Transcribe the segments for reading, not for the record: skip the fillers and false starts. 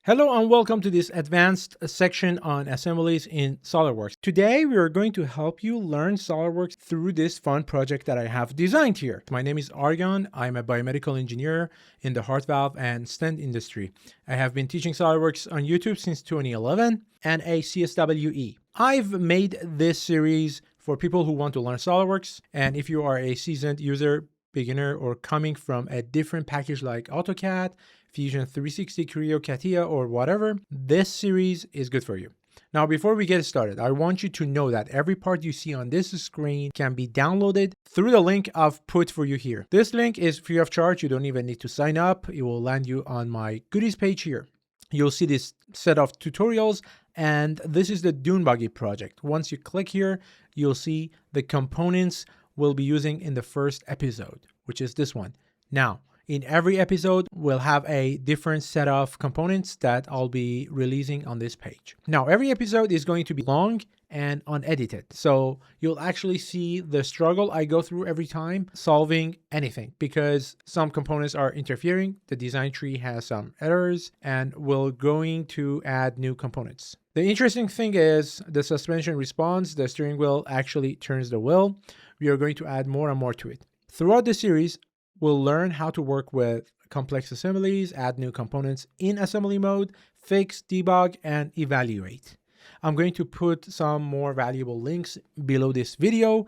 Hello and welcome to this advanced section on assemblies in SolidWorks. Today we are going to help you learn SolidWorks through this fun project that I have designed here. My name is Aryan. I'm a biomedical engineer in the heart valve and stent industry. I have been teaching SolidWorks on YouTube since 2011 and a CSWE. I've made this series for people who want to learn SolidWorks, and if you are a seasoned user, beginner, or coming from a different package like AutoCAD, Fusion 360, Creo, Catia, or whatever, this series is good for you. Now, before we get started, I want you to know that every part you see on this screen can be downloaded through the link I've put for you here. This link is free of charge. You don't even need to sign up. It will land you on my goodies page here. You'll see this set of tutorials, and this is the Dune Buggy project. Once you click here, you'll see the components we'll be using in the first episode, which is this one. Now, in every episode, we'll have a different set of components that I'll be releasing on this page. Now, every episode is going to be long and unedited. So you'll actually see the struggle I go through every time solving anything, because some components are interfering, the design tree has some errors, and we're going to add new components. The interesting thing is the suspension responds, the steering wheel actually turns the wheel. We are going to add more and more to it. Throughout the series, we'll learn how to work with complex assemblies, add new components in assembly mode, fix, debug, and evaluate. I'm going to put some more valuable links below this video.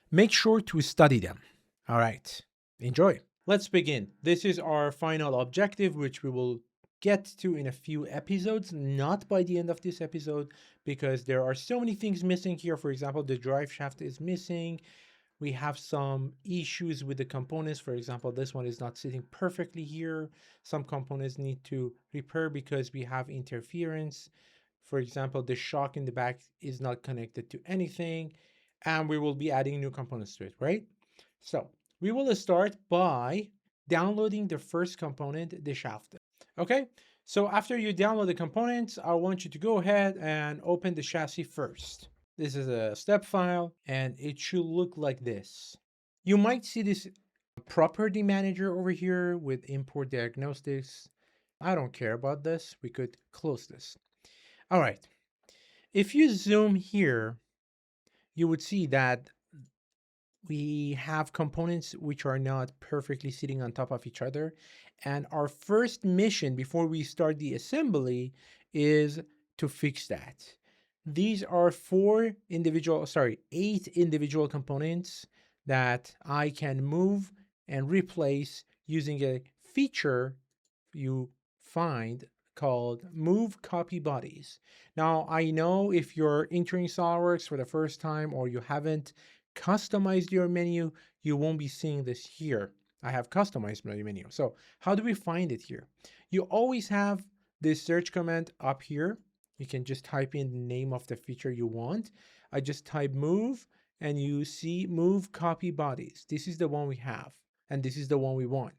Make sure to study them. All right, enjoy. Let's begin. This is our final objective, which we will get to in a few episodes, not by the end of this episode, because there are so many things missing here. For example, the drive shaft is missing. We have some issues with the components. For example, this one is not sitting perfectly here. Some components need to repair because we have interference. For example, the shock in the back is not connected to anything, and we will be adding new components to it, right? So we will start by downloading the first component, the shaft. Okay, so after you download the components, I want you to go ahead and open the chassis first. This is a step file, and it should look like this. You might see this property manager over here with import diagnostics. I don't care about this. We could close this. All right. If you zoom here, you would see that we have components which are not perfectly sitting on top of each other. And our first mission before we start the assembly is to fix that. These are eight individual components that I can move and replace using a feature you find called Move Copy Bodies. Now, I know if you're entering SolidWorks for the first time or you haven't customized your menu, you won't be seeing this here. I have customized my menu. So how do we find it here? You always have this search command up here. You can just type in the name of the feature you want. I just type move, and you see Move Copy Bodies. This is the one we have, and this is the one we want.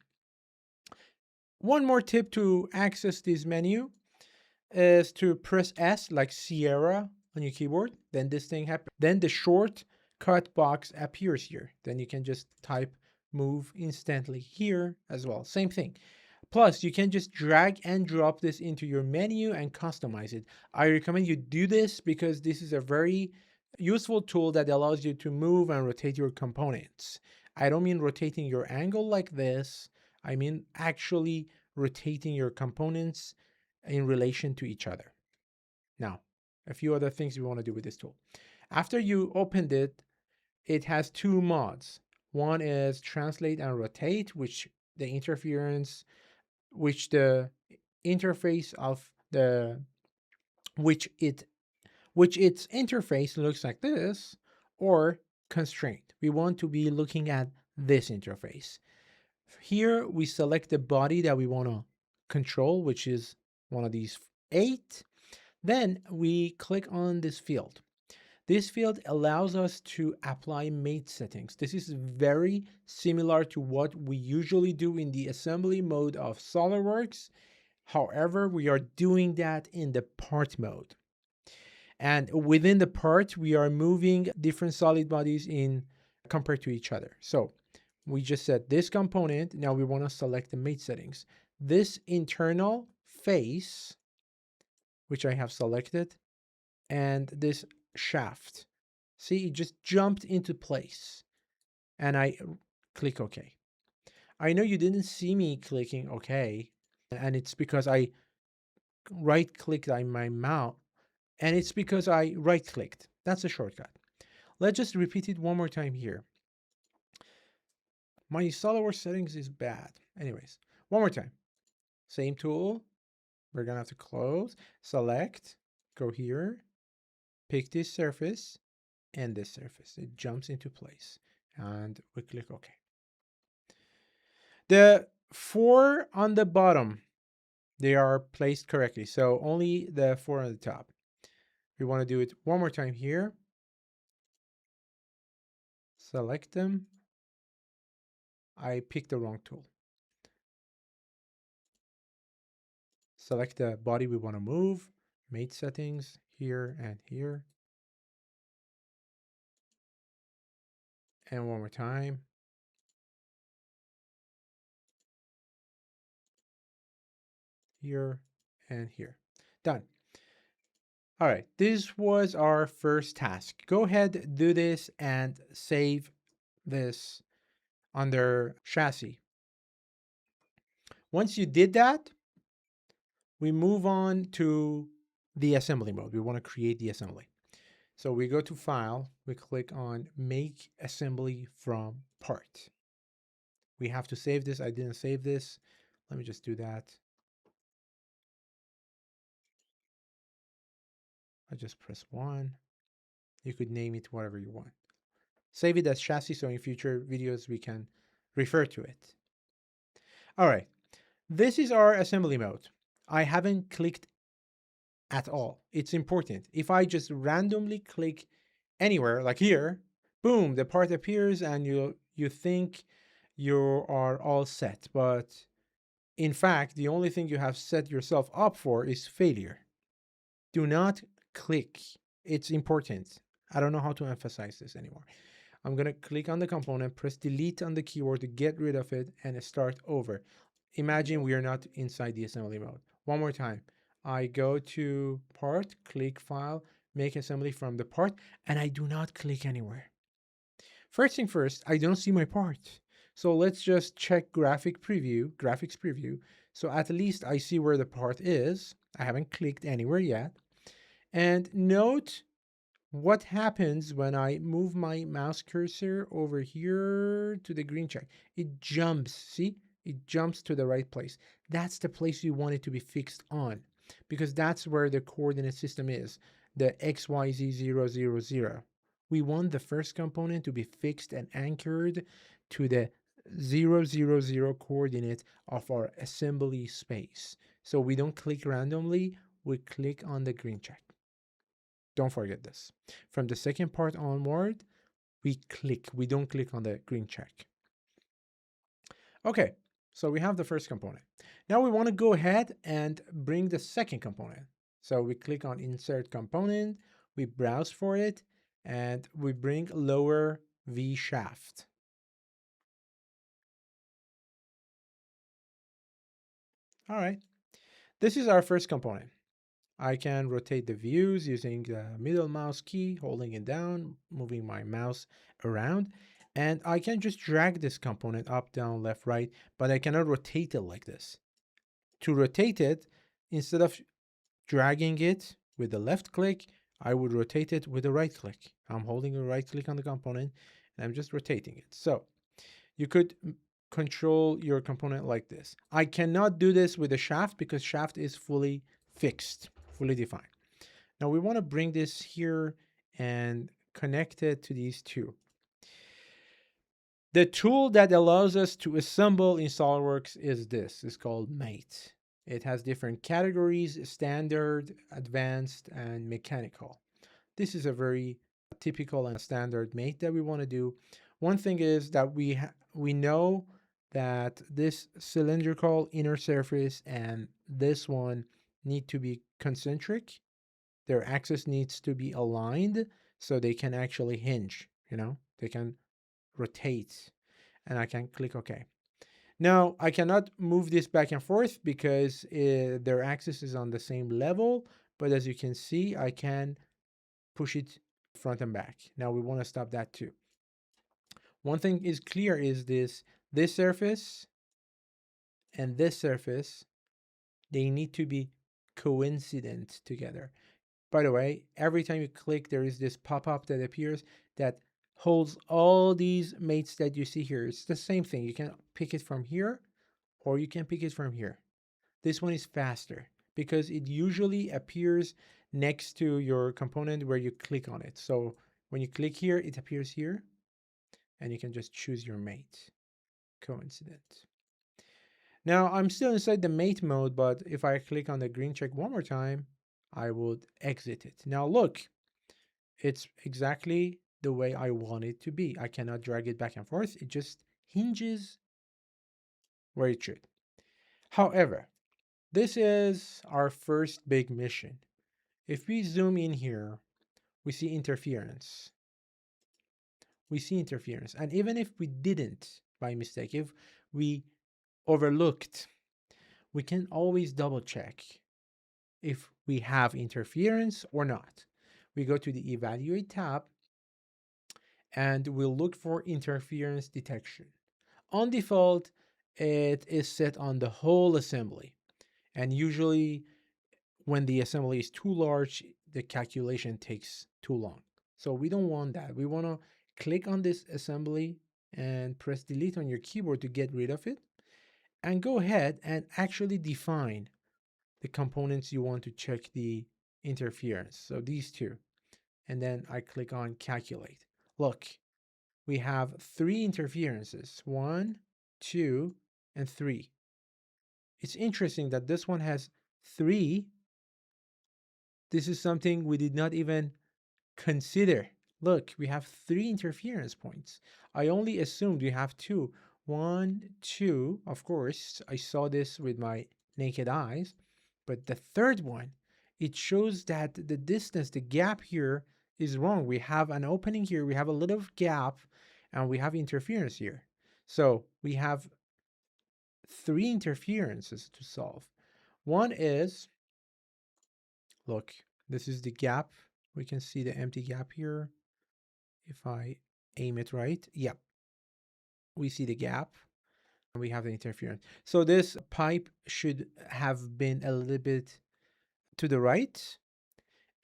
One more tip to access this menu is to press S like Sierra on your keyboard. Then this thing happens. Then the shortcut box appears here. Then you can just type move instantly here as well. Same thing. Plus, you can just drag and drop this into your menu and customize it. I recommend you do this because this is a very useful tool that allows you to move and rotate your components. I don't mean rotating your angle like this. I mean actually rotating your components in relation to each other. Now, a few other things we want to do with this tool. After you opened it, it has two mods. One is translate and rotate, which the interference which the interface of the which its interface looks like this, or constraint. We want to be looking at this interface. Here we select the body that we want to control, which is one of these 8. Then we click on this field. This field allows us to apply mate settings. This is very similar to what we usually do in the assembly mode of SolidWorks. However, we are doing that in the part mode. And within the part, we are moving different solid bodies in compared to each other. So we just set this component. Now we want to select the mate settings. This internal face which I have selected, and this shaft. See, it just jumped into place, and I click OK. I know you didn't see me clicking OK, and it's because I right-clicked on my mouse, and it's because I right-clicked. That's a shortcut. Let's just repeat it one more time here. My SolidWorks settings is bad. Anyways, one more time. Same tool. We're gonna have to close, select, go here, pick this surface and this surface. It jumps into place, and we click OK. The 4 on the bottom, they are placed correctly, so only the 4 on the top. We want to do it one more time here. Select them. I picked the wrong tool. Select the body we want to move, mate settings here and here. And one more time. Here and here. Done. All right, this was our first task. Go ahead, do this, and save this under chassis. Once you did that, we move on to the assembly mode. We want to create the assembly. So we go to File, we click on Make Assembly from Part. We have to save this. I didn't save this. Let me just do that. I just press 1. You could name it whatever you want. Save it as chassis so in future videos we can refer to it. All right, this is our assembly mode. I haven't clicked at all. It's important. If I just randomly click anywhere, like here, boom, the part appears and you think you are all set. But in fact, the only thing you have set yourself up for is failure. Do not click. It's important. I don't know how to emphasize this anymore. I'm going to click on the component, press delete on the keyboard to get rid of it, and start over. Imagine we are not inside the assembly mode. One more time. I go to part, click file, make assembly from the part, and I do not click anywhere. First thing first, I don't see my part. So let's just check graphics preview. So at least I see where the part is. I haven't clicked anywhere yet. And note what happens when I move my mouse cursor over here to the green check. It jumps, see? It jumps to the right place. That's the place you want it to be fixed on, because that's where the coordinate system is, the XYZ000. We want the first component to be fixed and anchored to the 000 coordinate of our assembly space. So we don't click randomly, we click on the green check. Don't forget this. From the second part onward, we don't click on the green check. Okay, so we have the first component. Now we want to go ahead and bring the second component. So we click on Insert Component, we browse for it, and we bring lower V shaft. All right, this is our first component. I can rotate the views using the middle mouse key, holding it down, moving my mouse around, and I can just drag this component up, down, left, right, but I cannot rotate it like this. To rotate it, instead of dragging it with the left click, I would rotate it with the right click. I'm holding a right click on the component and I'm just rotating it. So you could control your component like this. I cannot do this with the shaft because shaft is fully fixed, fully defined. Now we want to bring this here and connect it to these two. The tool that allows us to assemble in SolidWorks is this. It's called Mate. It has different categories: standard, advanced, and mechanical. This is a very typical and standard mate that we want to do. One thing is that we know that this cylindrical inner surface and this one need to be concentric. Their axis needs to be aligned so they can actually hinge, they can rotate, and I can click OK. Now, I cannot move this back and forth because their axis is on the same level, but as you can see, I can push it front and back. Now we want to stop that too. One thing is clear is this surface and this surface, they need to be coincident together. By the way, every time you click, there is this pop-up that appears that holds all these mates that you see here. It's the same thing. You can pick it from here or you can pick it from here. This one is faster because it usually appears next to your component where you click on it. So when you click here, it appears here and you can just choose your mate. Coincident. Now I'm still inside the mate mode, but if I click on the green check one more time, I would exit it. Now look, it's exactly the way I want it to be. I cannot drag it back and forth. It just hinges where it should. However, this is our first big mission. If we zoom in here, we see interference. We see interference. And even if we didn't by mistake, if we overlooked, we can always double check if we have interference or not. We go to the Evaluate tab and we'll look for interference detection. On default, it is set on the whole assembly. And usually when the assembly is too large, the calculation takes too long. So we don't want that. We want to click on this assembly and press delete on your keyboard to get rid of it. And go ahead and actually define the components you want to check the interference. So these two. And then I click on calculate. Look, we have 3 interferences. 1, 2, and 3. It's interesting that this one has 3. This is something we did not even consider. Look, we have 3 interference points. I only assumed we have 2. 1, 2, of course, I saw this with my naked eyes. But the third one, it shows that the distance, the gap here is wrong. We have an opening here, we have a little gap, and we have interference here. So we have 3 interferences to solve. One is, look, this is the gap. We can see the empty gap here. If I aim it right, yeah, we see the gap and we have the interference. So this pipe should have been a little bit to the right.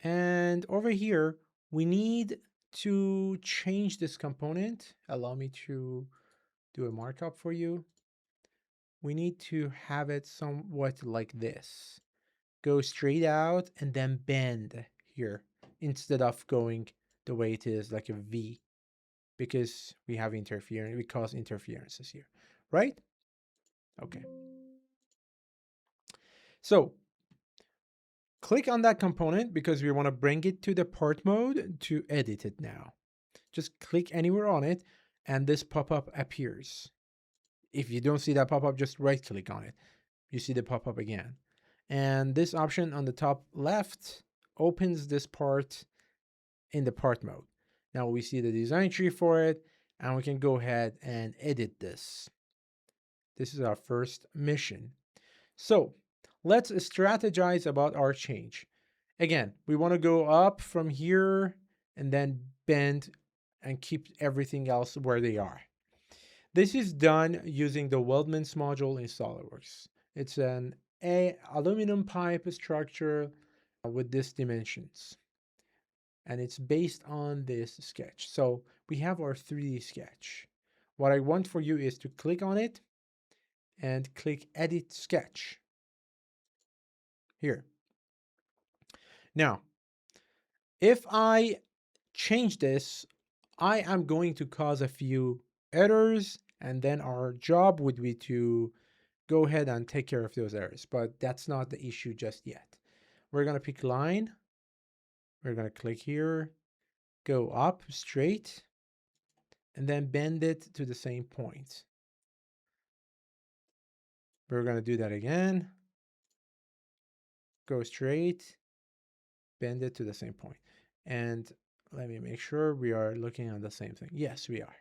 And over here, we need to change this component. Allow me to do a markup for you. We need to have it somewhat like this. Go straight out and then bend here instead of going the way it is like a V, because we have interference, we cause interferences here, right? Okay. So click on that component because we want to bring it to the part mode to edit it now. Just click anywhere on it and this pop-up appears. If you don't see that pop-up, just right click on it. You see the pop-up again. And this option on the top left opens this part in the part mode. Now we see the design tree for it and we can go ahead and edit this. This is our first mission. So let's strategize about our change. Again, we want to go up from here and then bend and keep everything else where they are. This is done using the weldments module in SolidWorks. It's an aluminum pipe structure with these dimensions. And it's based on this sketch. So we have our 3D sketch. What I want for you is to click on it and click Edit Sketch here. Now, if I change this, I am going to cause a few errors, and then our job would be to go ahead and take care of those errors, but that's not the issue just yet. We're going to pick line. We're going to click here, go up straight, and then bend it to the same point. We're going to do that again. Go straight, bend it to the same point. And let me make sure we are looking at the same thing. Yes, we are.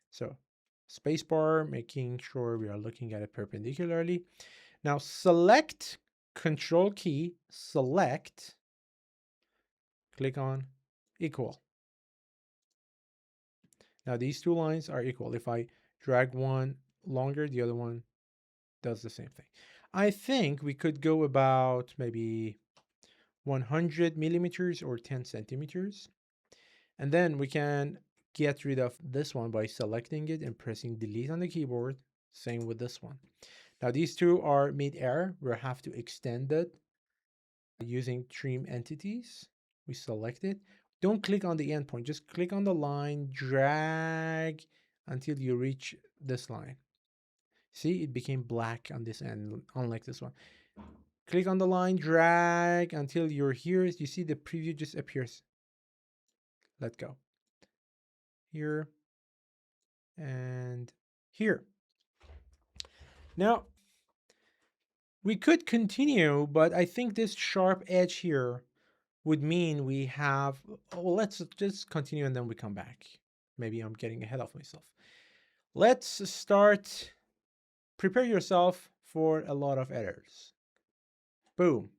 So spacebar, making sure we are looking at it perpendicularly. Now select, Control key, select click on equal. Now these two lines are equal. If I drag one longer, the other one does the same thing. I think we could go about maybe 100 millimeters or 10 centimeters. And then we can get rid of this one by selecting it and pressing delete on the keyboard. Same with this one. Now these two are mid-air. We'll have to extend it using trim entities. We select it. Don't click on the endpoint. Just click on the line, drag until you reach this line. See, it became black on this end, unlike this one. Click on the line, drag until you're here. You see the preview just appears. Let go. Here and here. Now, we could continue, but I think this sharp edge here would mean we have, well, let's just continue and then we come back. Maybe I'm getting ahead of myself. Let's start. Prepare yourself for a lot of errors. Boom.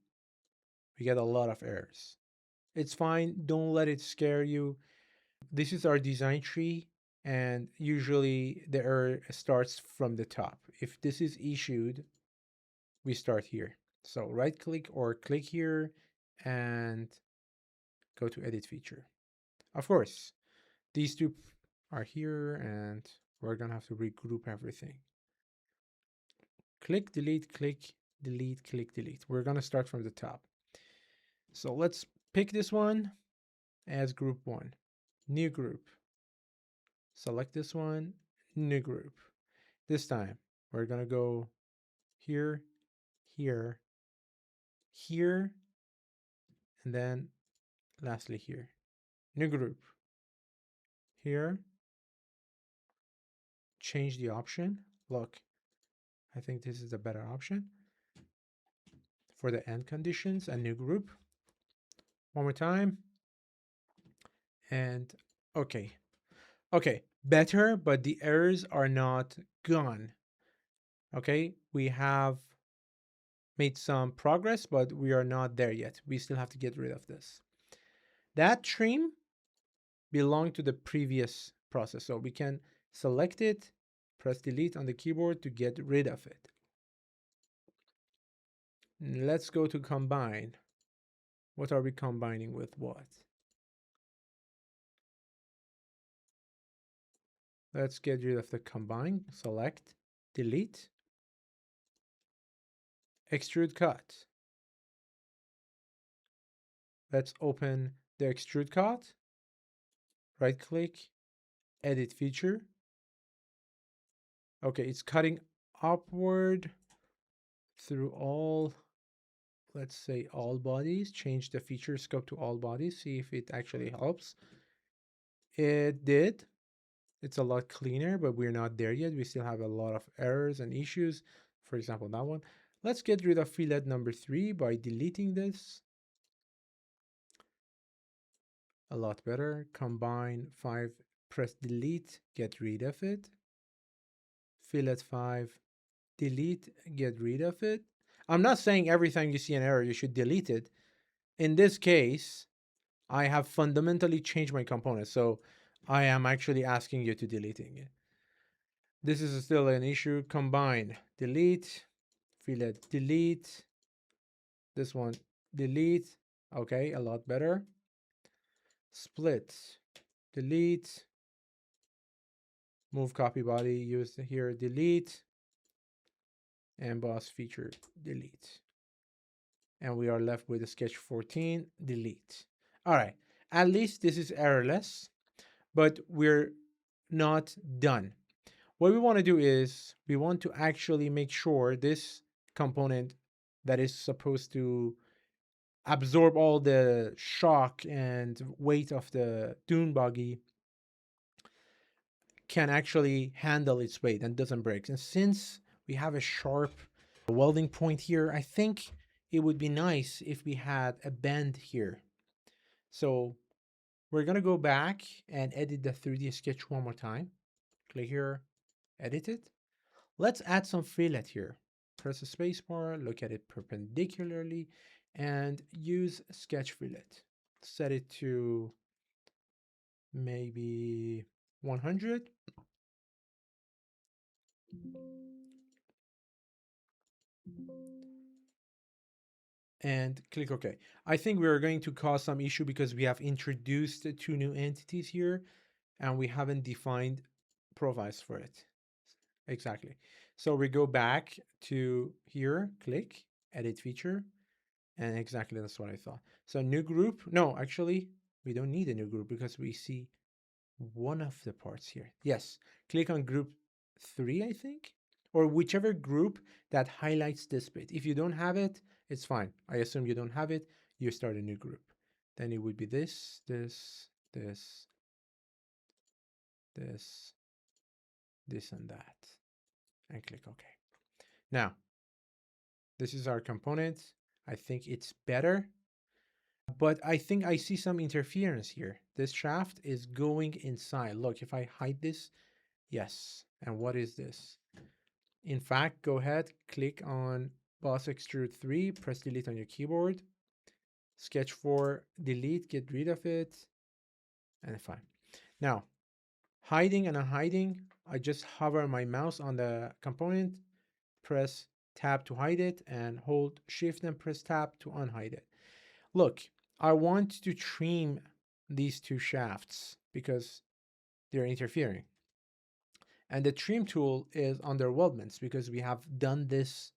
We get a lot of errors. It's fine. Don't let it scare you. This is our design tree, and usually the error starts from the top. If this is issued, we start here. So right click or click here and go to edit feature. Of course, these two are here and we're gonna have to regroup everything. Click, delete, click, delete, click, delete. We're gonna start from the top. So let's pick this one as group 1. New group. Select this one, new group. This time, we're gonna go here, here, here, and then lastly here. New group. Here. Change the option. Look, I think this is a better option. For the end conditions, a new group. One more time. And okay. Okay, better, but the errors are not gone. Okay, we have made some progress, but we are not there yet. We still have to get rid of this. That trim belonged to the previous process. So we can select it, press delete on the keyboard to get rid of it. Let's go to combine. What are we combining with what? Let's get rid of the combine. Select, delete, extrude cut. Let's open the extrude cut. Right click, edit feature. Okay, it's cutting upward through all, let's say all bodies. Change the feature scope to all bodies. See if it actually helps. It did. It's a lot cleaner, but we're not there yet. We still have a lot of errors and issues. For example, that one. Let's get rid of fillet number 3 by deleting this. A lot better. Combine 5, press delete, get rid of it. Fillet 5, delete, get rid of it. I'm not saying every time you see an error, you should delete it. In this case, I have fundamentally changed my component. So I am actually asking you to deleting it. This is still an issue. Combine, delete, fillet, delete. This one, delete. Okay, a lot better. Split, delete. Move copy body, use here, delete. Emboss feature, delete. And we are left with a sketch 14, delete. All right, at least this is errorless, but we're not done. What we want to do is we want to actually make sure this component that is supposed to absorb all the shock and weight of the Dune Buggy can actually handle its weight and doesn't break. And since we have a sharp welding point here, I think it would be nice if we had a bend here. So we're going to go back and edit the 3D sketch one more time. Click here, edit it. Let's add some fillet here. Press the space bar, look at it perpendicularly, and use sketch fillet. set it to maybe 100. And click OK. I think we are going to cause some issue because we have introduced two new entities here and we haven't defined profiles for it. Exactly. So we go back to here, click, edit feature, and exactly that's what I thought. So new group, no, actually, we don't need a new group because we see one of the parts here. Yes, click on group 3, I think, or whichever group that highlights this bit. If you don't have it, it's fine. I assume you don't have it, you start a new group. Then it would be this, this, this, this, this, and that, and click OK. Now, this is our component. I think it's better, but I think I see some interference here. This shaft is going inside. Look, if I hide this, yes. And what is this? In fact, go ahead, click on Boss Extrude 3, press delete on your keyboard, Sketch 4, delete, get rid of it, and fine. Now, hiding and unhiding, I just hover my mouse on the component, press tab to hide it, and hold shift and press tab to unhide it. Look, I want to trim these two shafts because they're interfering. And the trim tool is under weldments because we have done this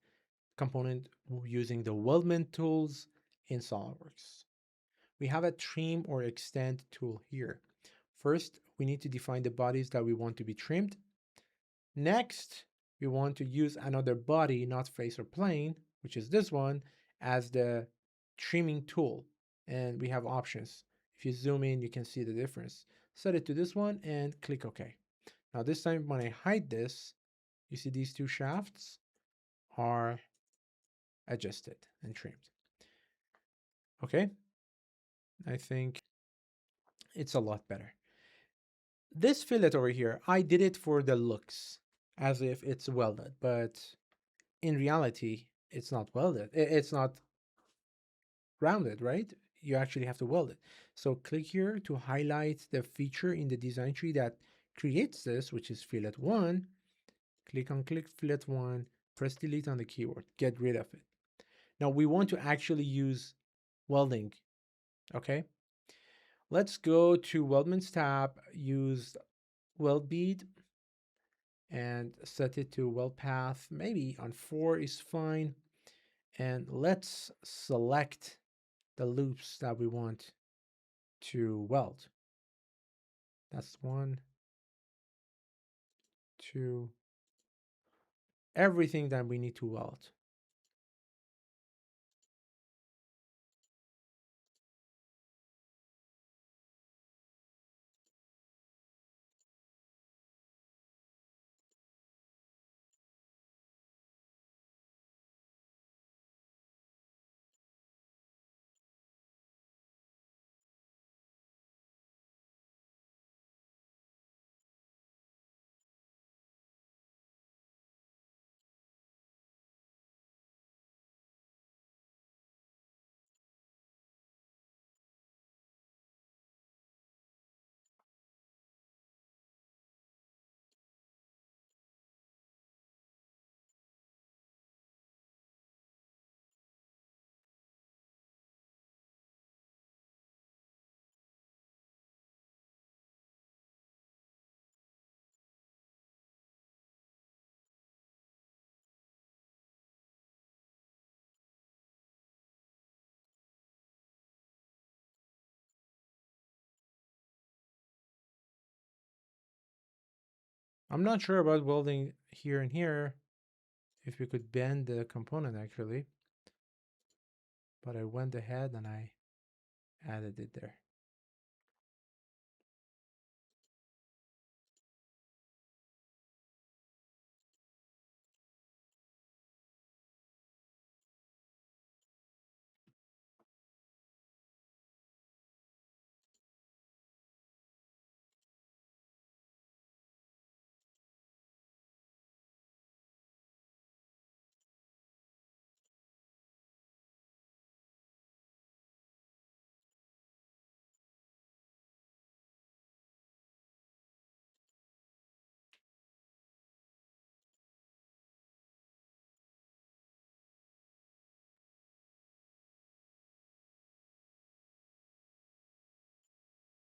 component using the weldment tools in SolidWorks. We have a trim or extend tool here. First, we need to define the bodies that we want to be trimmed. Next, we want to use another body, not face or plane, which is this one, as the trimming tool. And we have options. If you zoom in, you can see the difference. Set it to this one and click OK. Now this time when I hide this, you see these two shafts are adjusted and trimmed. Okay, I think it's a lot better. This fillet over here, I did it for the looks, as if it's welded, but in reality, it's not welded. It's not rounded, right? You actually have to weld it. So click here to highlight the feature in the design tree that creates this, which is fillet 1. Click on fillet 1, press delete on the keyboard, get rid of it. Now we want to actually use welding, okay? Let's go to Weldments tab, use weld bead, and set it to weld path. Maybe on 4 is fine. And let's select the loops that we want to weld. That's 1, 2, everything that we need to weld. I'm not sure about welding here and here, if we could bend the component actually, but I went ahead and I added it there.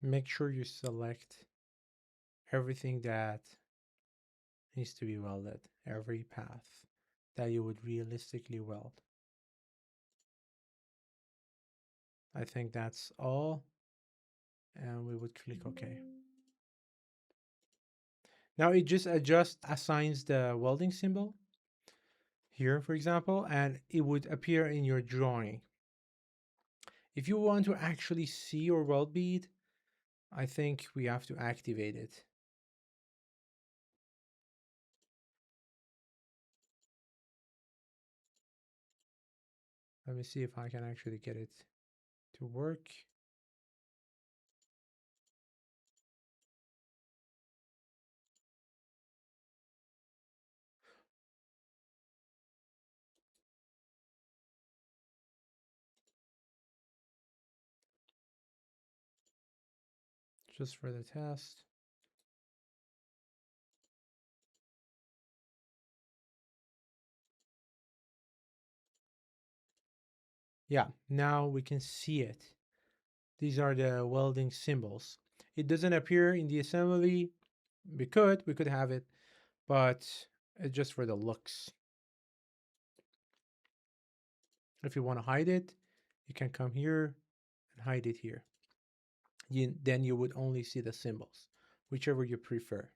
Make sure you select everything that needs to be welded, every path that you would realistically weld. I think that's all, and we would click OK. Now it just assigns the welding symbol here, for example, and it would appear in your drawing. If you want to actually see your weld bead, I think we have to activate it. Let me see if I can actually get it to work. Just for the test. Yeah, now we can see it. These are the welding symbols. It doesn't appear in the assembly. We could have it, but it's just for the looks. If you want to hide it, you can come here and hide it here. Then you would only see the symbols, whichever you prefer.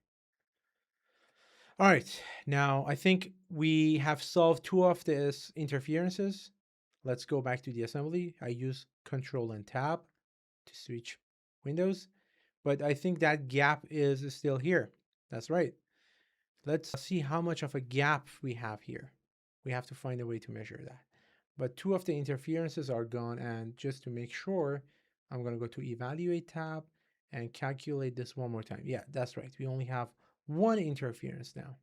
All right, now I think we have solved two of these interferences. Let's go back to the assembly. I use Control and Tab to switch windows, but I think that gap is still here. That's right. Let's see how much of a gap we have here. We have to find a way to measure that. But two of the interferences are gone, and just to make sure, I'm going to go to Evaluate tab and calculate this one more time. Yeah, that's right. We only have one interference now.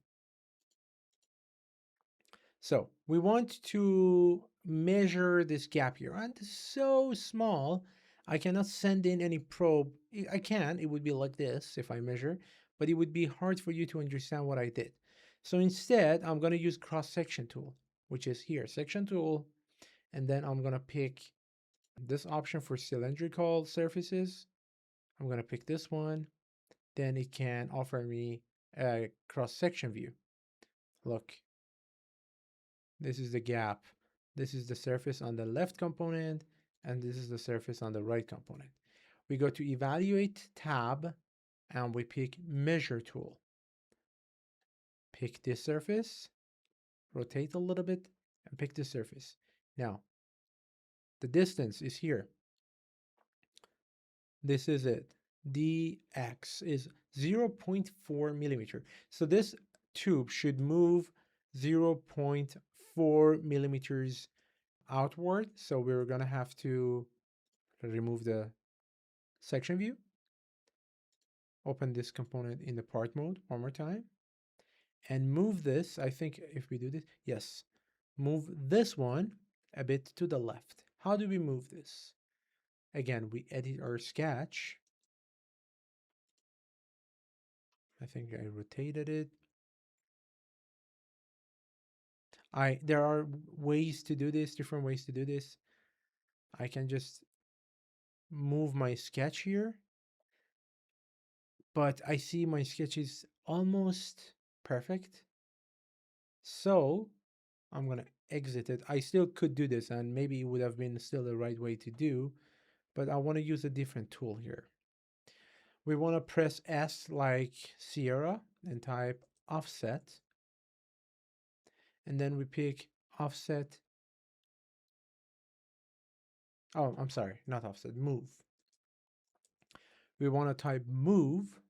So we want to measure this gap here, and it's so small, I cannot send in any probe. I can, it would be like this if I measure, but it would be hard for you to understand what I did. So instead, I'm going to use cross-section tool, which is here, section tool, and then I'm going to pick this option for cylindrical surfaces. I'm going to pick this one. Then it can offer me a cross-section view. Look, this is the gap. This is the surface on the left component, and this is the surface on the right component. We go to Evaluate tab, and we pick Measure tool. Pick this surface, rotate a little bit, and pick this surface. Now, the distance is here. This is it. dx is 0.4 millimeter. So this tube should move 0.4 millimeters outward. So we're going to have to remove the section view. Open this component in the part mode one more time. And move this, I think if we do this, yes. Move this one a bit to the left. How do we move this? Again, we edit our sketch. I think I rotated it. There are ways to do this, different ways to do this. I can just move my sketch here, but I see my sketch is almost perfect. So I'm gonna exit it. I still could do this, and maybe it would have been still the right way to do, but I want to use a different tool here. We want to press S like Sierra and type offset. And then we pick offset. Oh, I'm sorry, not offset, move. We want to type move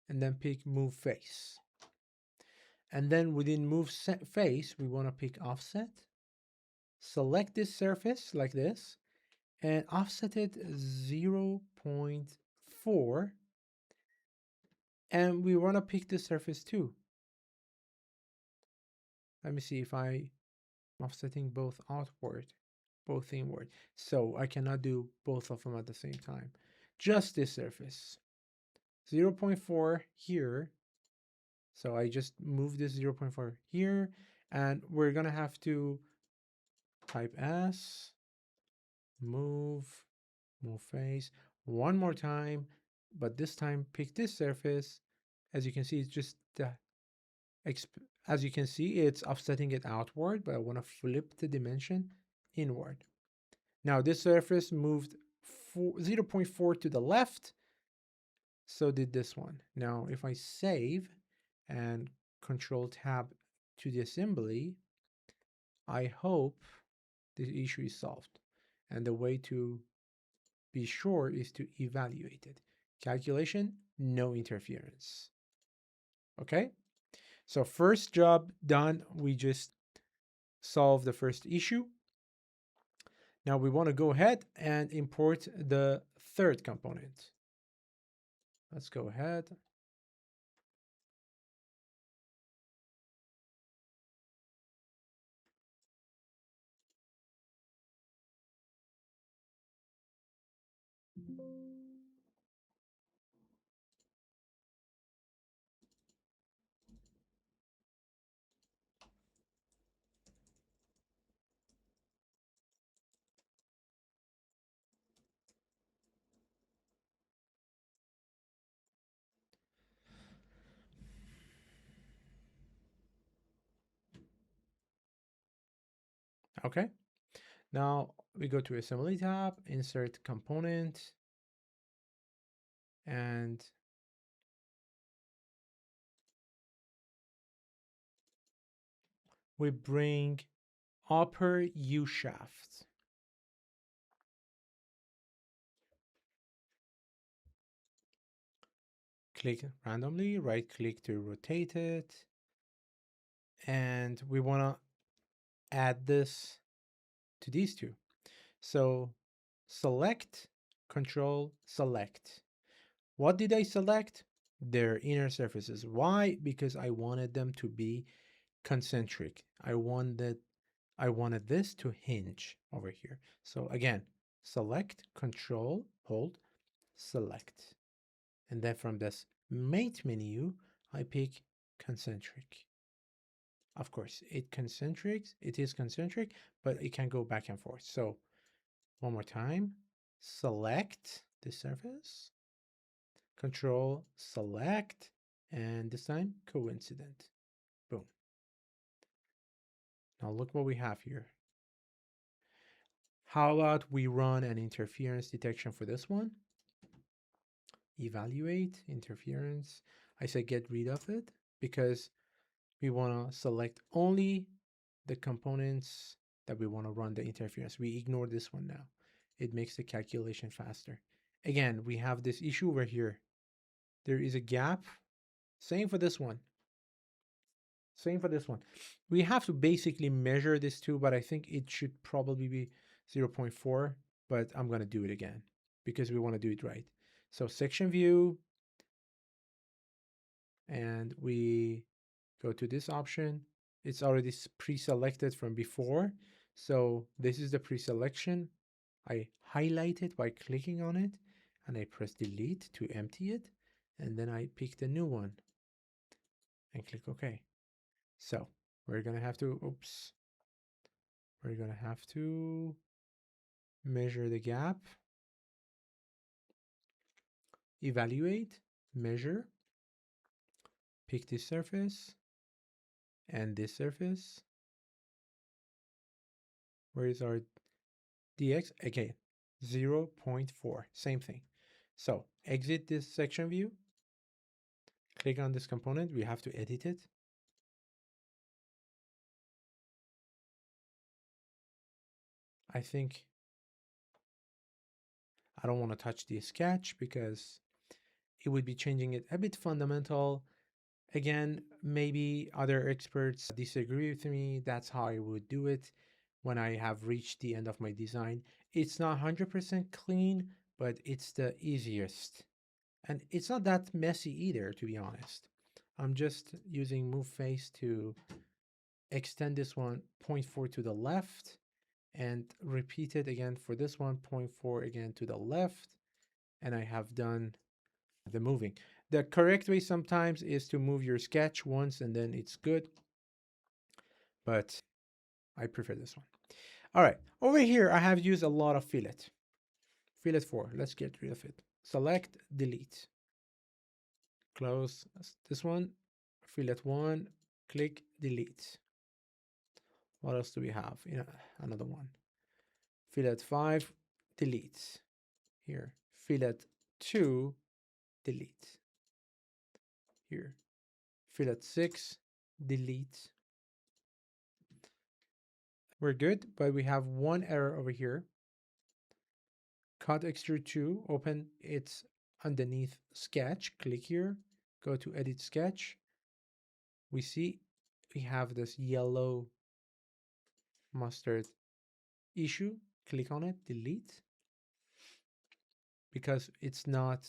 and then pick move face. And then within move face, we want to pick offset. Select this surface like this and offset it 0.4. And we want to pick this surface too. Let me see if I'm offsetting both outward, both inward. So I cannot do both of them at the same time. Just this surface. 0.4 here. So I just move this 0.4 here, and we're gonna have to type S, move face one more time, but this time pick this surface. As you can see, it's just as you can see, it's offsetting it outward, but I want to flip the dimension inward. Now this surface moved 0.4 to the left, so did this one. Now if I save and Control Tab to the assembly, I hope this issue is solved. And the way to be sure is to evaluate it. Calculation, no interference. Okay, so first job done. We just solved the first issue. Now we want to go ahead and import the third component. Let's go ahead. Okay, now we go to Assembly tab, Insert Component, and we bring upper U shaft. Click randomly, right click to rotate it. And we want to add this to these two. So select, Control, select. What did I select? Their inner surfaces. Why? Because I wanted them to be concentric. I wanted this to hinge over here. So again, select, Control, hold, select. And then from this mate menu, I pick concentric. Of course, it is concentric, but it can go back and forth. So one more time, select the surface, Control, select, and this time coincident. Boom. Now look what we have here. How about we run an interference detection for this one? Evaluate interference. I say get rid of it because we want to select only the components that we want to run the interference. We ignore this one now. It makes the calculation faster. Again, we have this issue over here. There is a gap. Same for this one. Same for this one. We have to basically measure this too, but I think it should probably be 0.4, but I'm going to do it again because we want to do it right. So section view, and we go to this option. It's already pre-selected from before. So this is the pre-selection. I highlight it by clicking on it and I press delete to empty it. And then I pick the new one and click OK. So we're going to have to, we're going to have to measure the gap, evaluate, measure, pick this surface and this surface. Where is our dx? Okay, 0.4, same thing. So exit this section view, click on this component. We have to edit it. I think I don't want to touch the sketch because it would be changing it a bit fundamental. Again, maybe other experts disagree with me. That's how I would do it when I have reached the end of my design. It's not 100% clean, but it's the easiest. And it's not that messy either, to be honest. I'm just using move face to extend this one 0.4 to the left and repeat it again for this one, 0.4 again to the left. And I have done the moving. The correct way sometimes is to move your sketch once and then it's good. But I prefer this one. All right, over here, I have used a lot of fillet. Fillet 4, let's get rid of it. Select, delete. Close this one. Fillet 1, click, delete. What else do we have? Yeah, another one. Fillet 5, delete. Here. Fillet 2, delete. Here. Fillet 6, delete. We're good, but we have one error over here. Cut Extrude 2, open its underneath sketch, click here, go to edit sketch. We see we have this yellow mustard issue. Click on it, delete, because it's not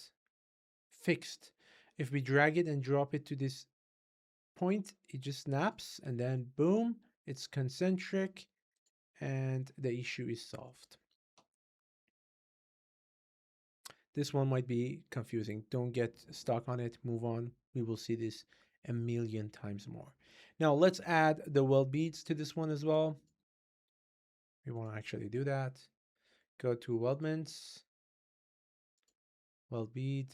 fixed. If we drag it and drop it to this point, it just snaps, and then boom, it's concentric and the issue is solved. This one might be confusing. Don't get stuck on it. Move on. We will see this a million times more. Now let's add the weld beads to this one as well. We want to actually do that. Go to weldments, weld bead.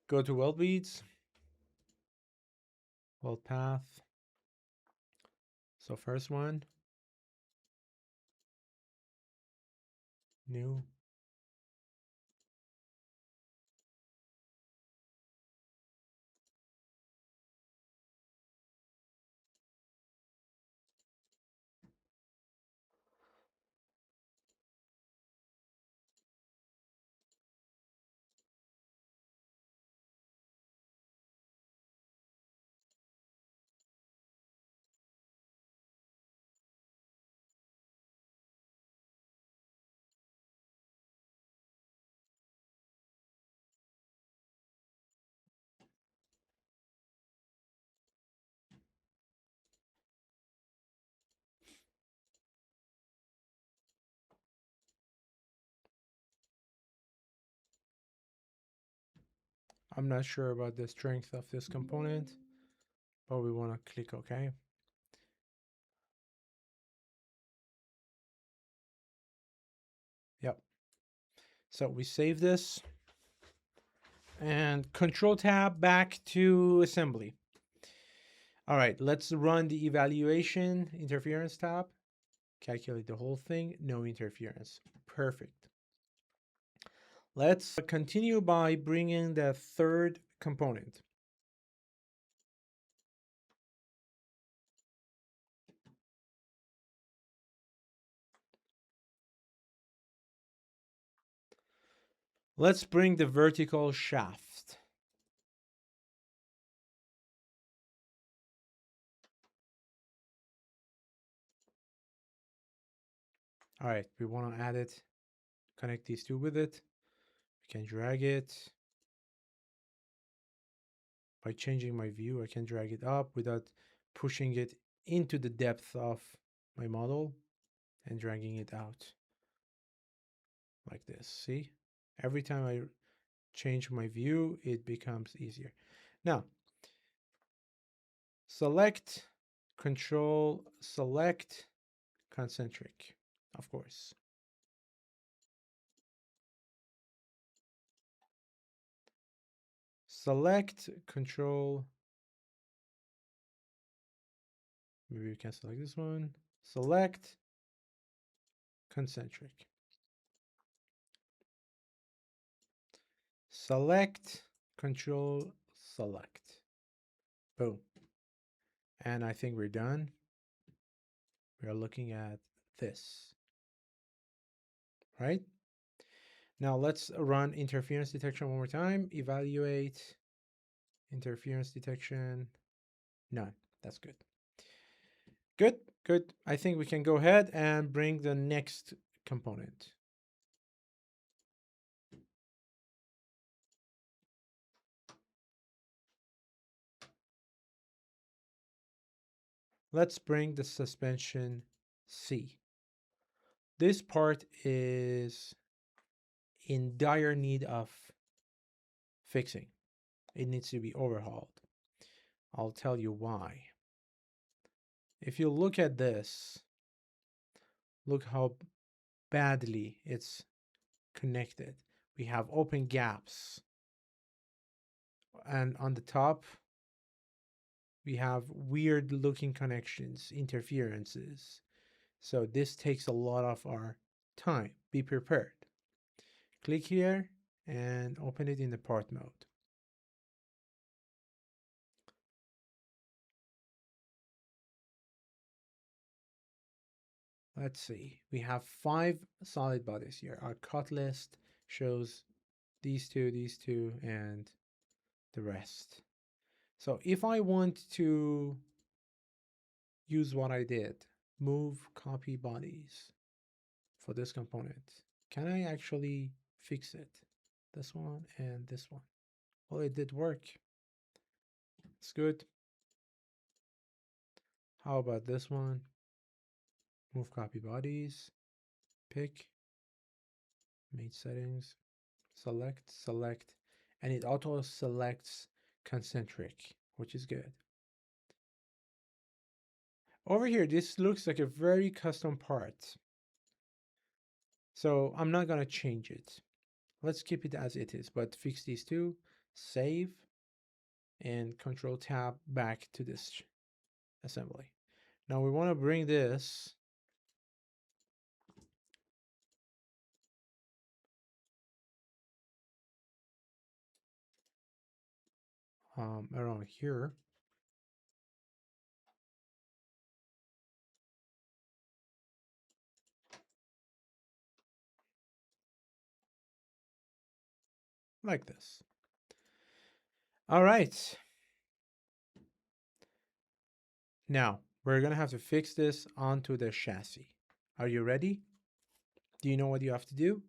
Go to weld beads, weld path. So first one, new. I'm not sure about the strength of this component, but we want to click OK. Yep. So we save this and Control Tab back to assembly. All right, let's run the evaluation interference tab. Calculate the whole thing, no interference. Perfect. Let's continue by bringing the third component. Let's bring the vertical shaft. All right, we want to add it, connect these two with it. We can drag it. By changing my view, I can drag it up without pushing it into the depth of my model and dragging it out like this. See, every time I change my view, it becomes easier. Now, select, control, select, concentric, of course. Select, control, maybe we can select this one. Select, concentric. Select, control, select. Boom. And I think we're done. We are looking at this, right? Now let's run interference detection one more time. Evaluate, interference detection, none. That's good. Good, good. I think we can go ahead and bring the next component. Let's bring the suspension C. This part is in dire need of fixing. It needs to be overhauled. I'll tell you why. If you look at this, look how badly it's connected. We have open gaps. And on the top, we have weird looking connections, interferences. So this takes a lot of our time. Be prepared. Click here and open it in the part mode. Let's see. We have 5 solid bodies here. Our cut list shows these two, and the rest. So if I want to use what I did, move copy bodies for this component, can I actually fix it? This one and this one. Well, it did work. It's good. How about this one? Move copy bodies, pick, mate settings, select, and it auto selects concentric, which is good. Over here, this looks like a very custom part. So I'm not gonna change it. Let's keep it as it is, but fix these two, save, and Control Tab back to this assembly. Now we want to bring this around here. Like this. All right. Now we're gonna have to fix this onto the chassis. Are you ready? Do you know what you have to do?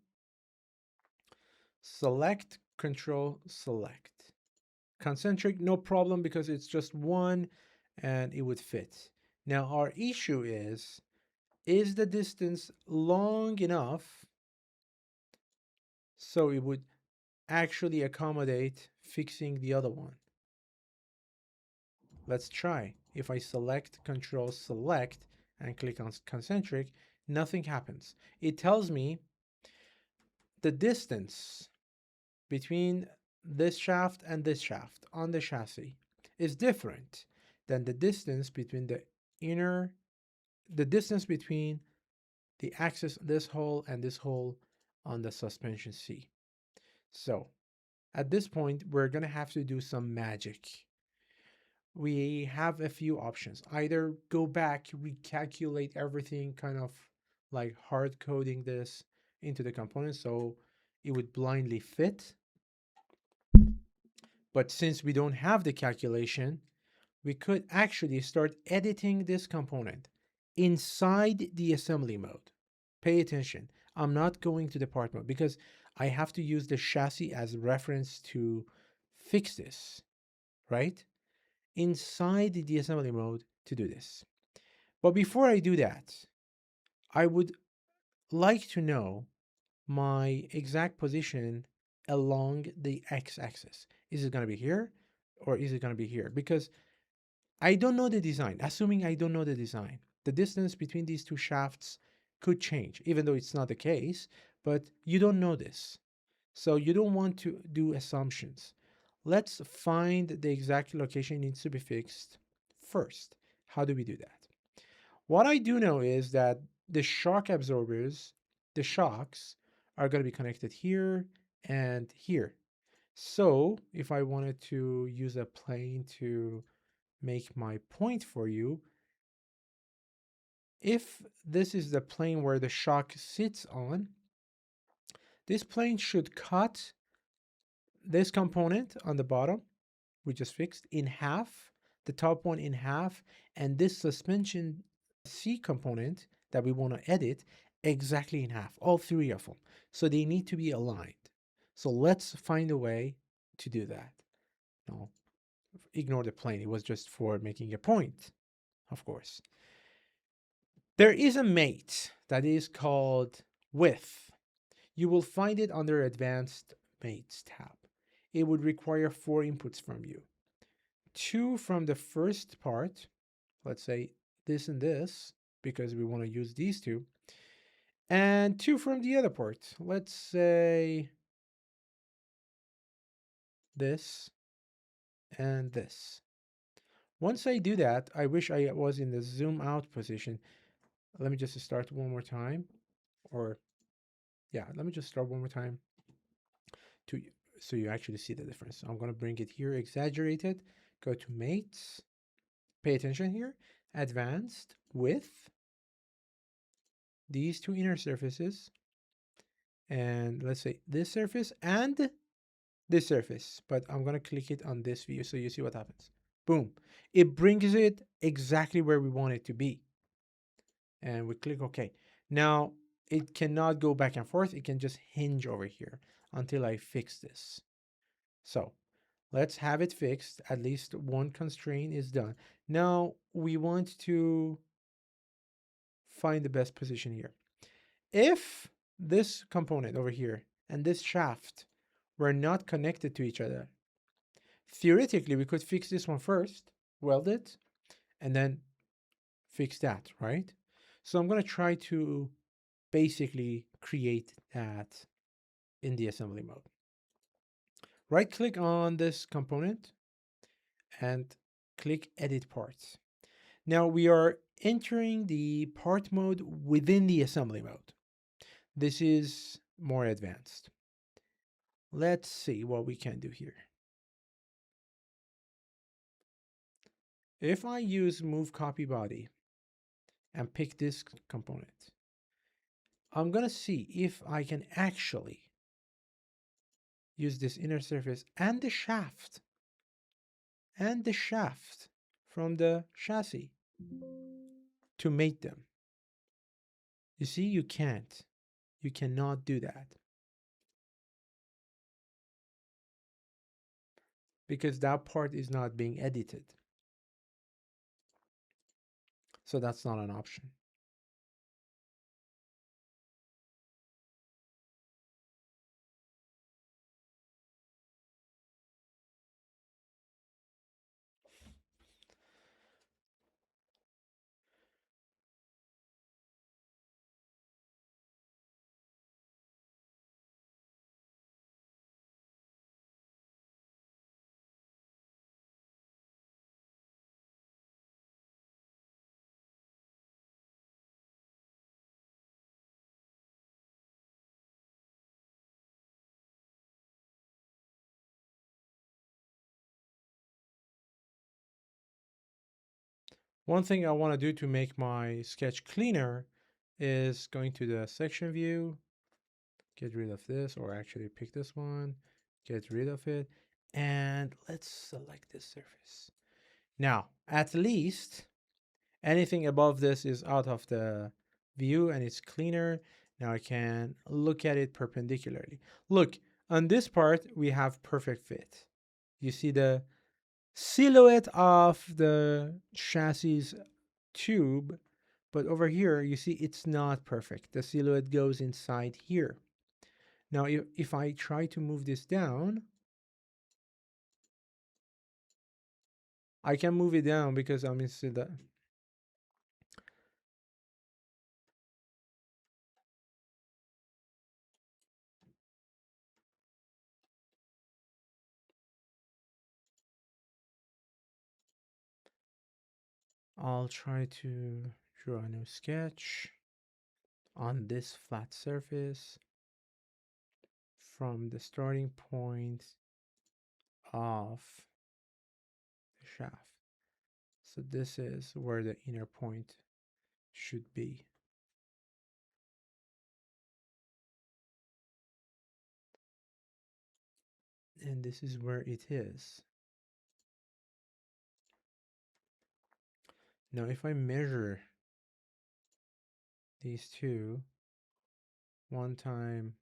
Select, Control, select. Concentric, no problem because it's just one and it would fit. Now our issue is the distance long enough so it would actually accommodate fixing the other one? Let's try. If I select, Control, select, and click on concentric, nothing happens. It tells me the distance between this shaft and this shaft on the chassis is different than the distance between the distance between the axis, this hole and this hole on the suspension C. So at this point, we're going to have to do some magic. We have a few options. Either go back, recalculate everything, kind of like hard coding this into the component so it would blindly fit. But since we don't have the calculation, we could actually start editing this component inside the assembly mode. Pay attention. I'm not going to the part mode because I have to use the chassis as reference to fix this, right? Inside the assembly mode to do this. But before I do that, I would like to know my exact position along the x-axis. Is it going to be here or is it going to be here? Because I don't know the design. Assuming I don't know the design, the distance between these two shafts could change, even though it's not the case, but you don't know this. So you don't want to do assumptions. Let's find the exact location needs to be fixed first. How do we do that? What I do know is that the shock absorbers, the shocks, are going to be connected here and here. So if I wanted to use a plane to make my point for you, if this is the plane where the shock sits on, this plane should cut this component on the bottom, we just fixed, in half, the top one in half, and this suspension C component that we want to edit exactly in half, all three of them. So they need to be aligned. So let's find a way to do that. No, ignore the plane. It was just for making a point. of course. There is a mate that is called width. You will find it under Advanced Mates tab. It would require 4 inputs from you. 2 from the first part, let's say this and this, because we want to use these two, and 2 from the other part. Let's say this and this. Once I do that, I wish I was in the zoom out position. Let me just start one more time. Or, yeah, let me just start one more time to so you actually see the difference. I'm going to bring it here, exaggerated, go to mates, pay attention here, advanced, width, these 2 inner surfaces, and let's say this surface and this surface, but I'm going to click it on this view so you see what happens. Boom. It brings it exactly where we want it to be. And we click OK. Now, it cannot go back and forth. It can just hinge over here until I fix this. So let's have it fixed. At least one constraint is done. Now we want to find the best position here. If this component over here and this shaft were not connected to each other, theoretically, we could fix this one first, weld it, and then fix that, right? So I'm going to try to basically create that in the assembly mode. Right click on this component and click edit parts. Now we are entering the part mode within the assembly mode. This is more advanced. Let's see what we can do here. If I use move copy body and pick this component, I'm going to see if I can actually use this inner surface and the shaft from the chassis to mate them. You see, you can't. You cannot do that. Because that part is not being edited. So that's not an option. One thing I want to do to make my sketch cleaner is going to the section view, get rid of this, or actually pick this one, get rid of it, and let's select this surface. Now, at least anything above this is out of the view and it's cleaner. Now I can look at it perpendicularly. Look, on this part, we have perfect fit. You see the silhouette of the chassis tube, but over here, you see it's not perfect. The silhouette goes inside here. Now, if I try to move this down, I can move it down because I'm inside the... I'll try to draw a new sketch on this flat surface from the starting point of the shaft. So this is where the inner point should be. And this is where it is. Now, if I measure these two, one time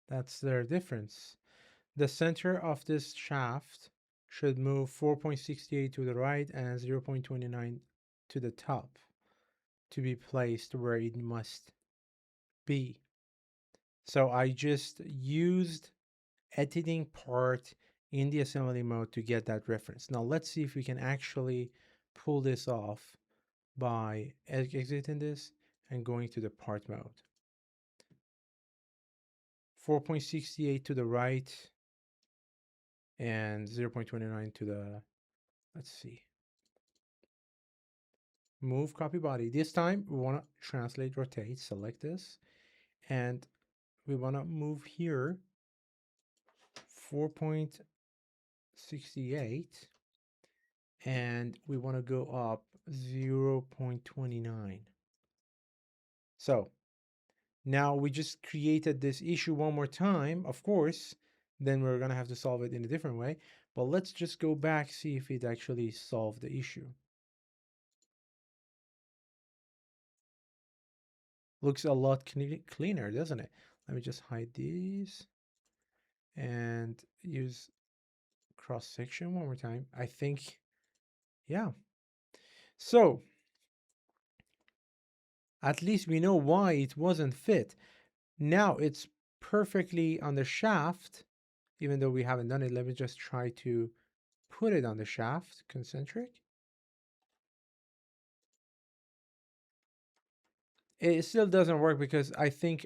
That's their difference. The center of this shaft should move 4.68 to the right and 0.29 to the top to be placed where it must be. So I just used editing part in the assembly mode to get that reference. Now let's see if we can actually pull this off by exiting this and going to the part mode. 4.68 to the right and 0.29 to the, let's see, move copy body. This time we want to translate rotate, select this, and we want to move here 4.68 and we want to go up 0.29. So now we just created this issue one more time, of course, then we're going to have to solve it in a different way. But let's just go back, see if it actually solved the issue. Looks a lot cleaner, doesn't it? Let me just hide these and use cross section one more time. I think, yeah. So at least we know why it wasn't fit. Now it's perfectly on the shaft, even though we haven't done it. Let me just try to put it on the shaft, concentric. It still doesn't work because I think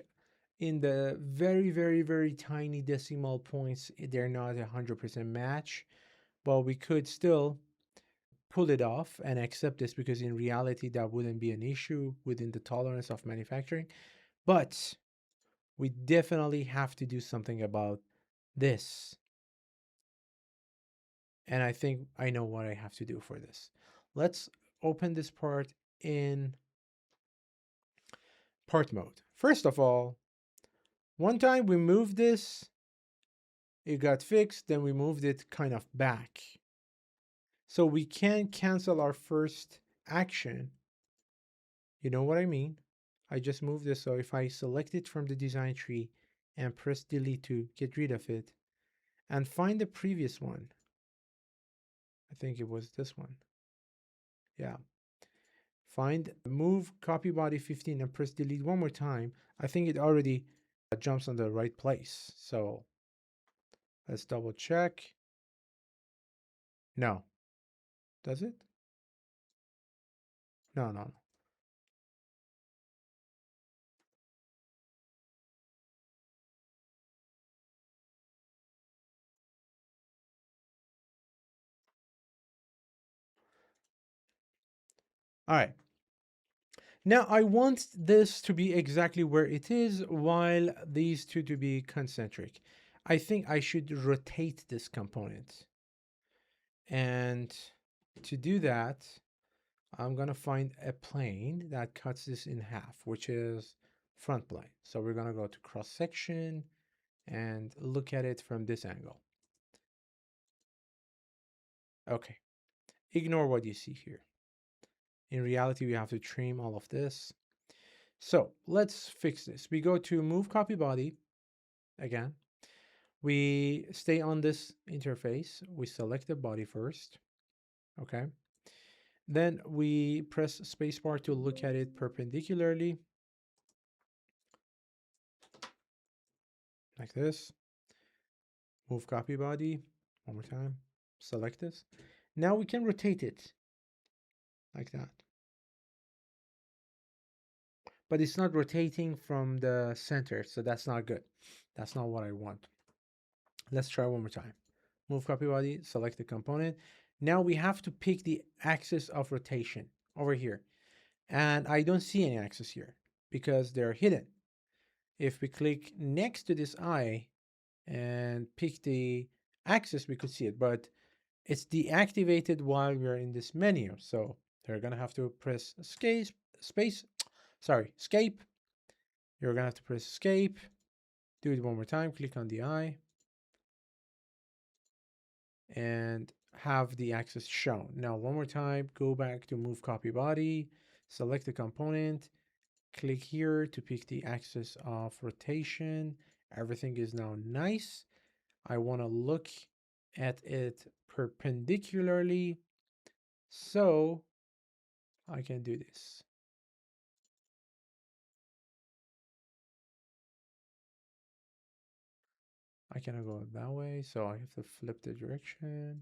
in the very, very, very tiny decimal points, they're not 100% match, but we could still pull it off and accept this because in reality, that wouldn't be an issue within the tolerance of manufacturing. But we definitely have to do something about this. And I think I know what I have to do for this. Let's open this part in part mode. First of all, one time we moved this, it got fixed, then we moved it kind of back. So we can cancel our first action. You know what I mean? I just moved this, so if I select it from the design tree and press delete to get rid of it, and find the previous one, I think it was this one. Yeah. Find move copy body 15 and press delete one more time. I think it already jumps on the right place. So let's double check. No. Does it? No, no, no. All right. Now I want this to be exactly where it is while these two to be concentric. I think I should rotate this component. And to do that, I'm going to find a plane that cuts this in half, which is front plane. So we're going to go to cross section and look at it from this angle. Okay. Ignore what you see here. In reality, we have to trim all of this. So let's fix this. We go to move copy body again. We stay on this interface. We select the body first. Okay. Then we press spacebar to look at it perpendicularly. Like this. Move copy body. One more time. Select this. Now we can rotate it. Like that. But it's not rotating from the center, so that's not good. That's not what I want. Let's try one more time. Move copy body, select the component. Now we have to pick the axis of rotation over here. And I don't see any axis here because they're hidden. If we click next to this eye and pick the axis, we could see it, but it's deactivated while we're in this menu. So they're gonna have to press escape. You're gonna have to press escape. Do it one more time. Click on the eye and have the axis shown. Now one more time, go back to move copy body, select the component, click here to pick the axis of rotation Everything is now nice. I want to look at it perpendicularly, so I can do this. I cannot go that way, so I have to flip the direction.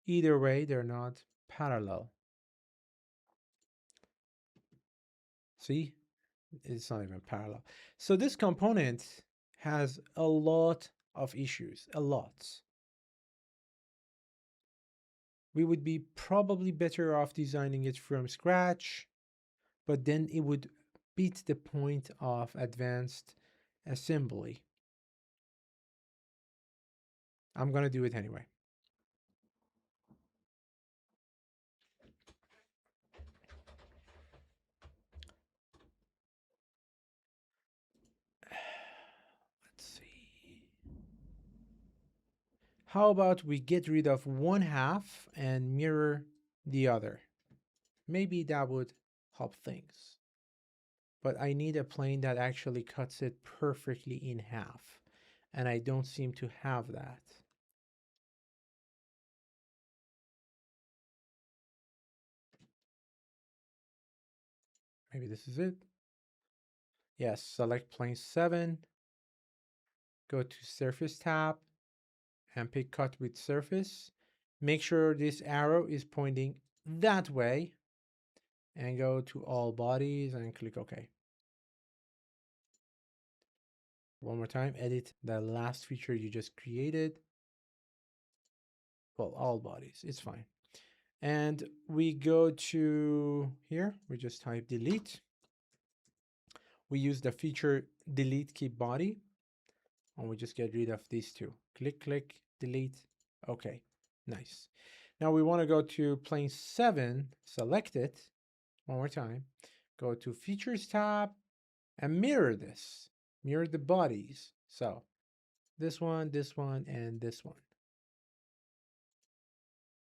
Either way, they're not parallel. See, it's not even parallel. So this component has a lot of issues, a lot. We would be probably better off designing it from scratch, but then it would beat the point of advanced assembly. I'm gonna do it anyway. Let's see. How about we get rid of one half and mirror the other? Maybe that would help things. But I need a plane that actually cuts it perfectly in half, and I don't seem to have that. Maybe this is it. Yes, select plane 7, go to surface tab, and pick cut with surface. Make sure this arrow is pointing that way, and go to all bodies and click OK. One more time, edit the last feature you just created. Well, all bodies, it's fine. And we go to here, we just type delete. We use the feature delete keep body, and we just get rid of these two. Click, click, delete. Okay, nice. Now we want to go to plane 7, select it one more time, go to features tab, and mirror this. Mirror the bodies. So this one, and this one.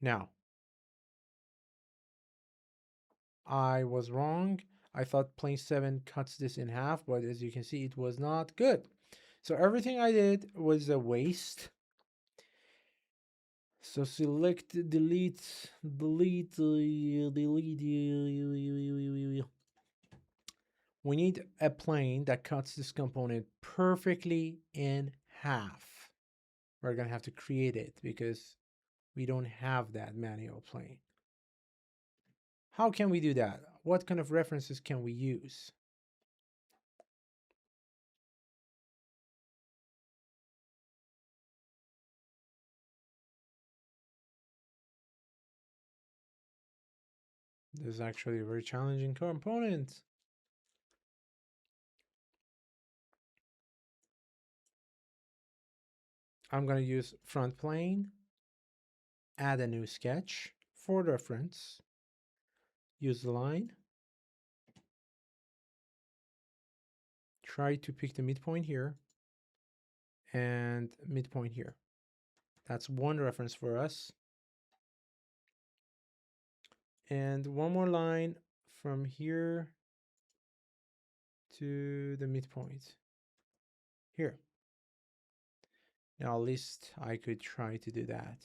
Now, I was wrong. I thought plane 7 cuts this in half, but as you can see, it was not good. So everything I did was a waste. So select, delete. We need a plane that cuts this component perfectly in half. We're gonna have to create it because we don't have that manual plane. How can we do that? What kind of references can we use? This is actually a very challenging component. I'm going to use front plane, add a new sketch for reference, use the line, try to pick the midpoint here and midpoint here. That's one reference for us. And one more line from here to the midpoint here. Now, at least I could try to do that.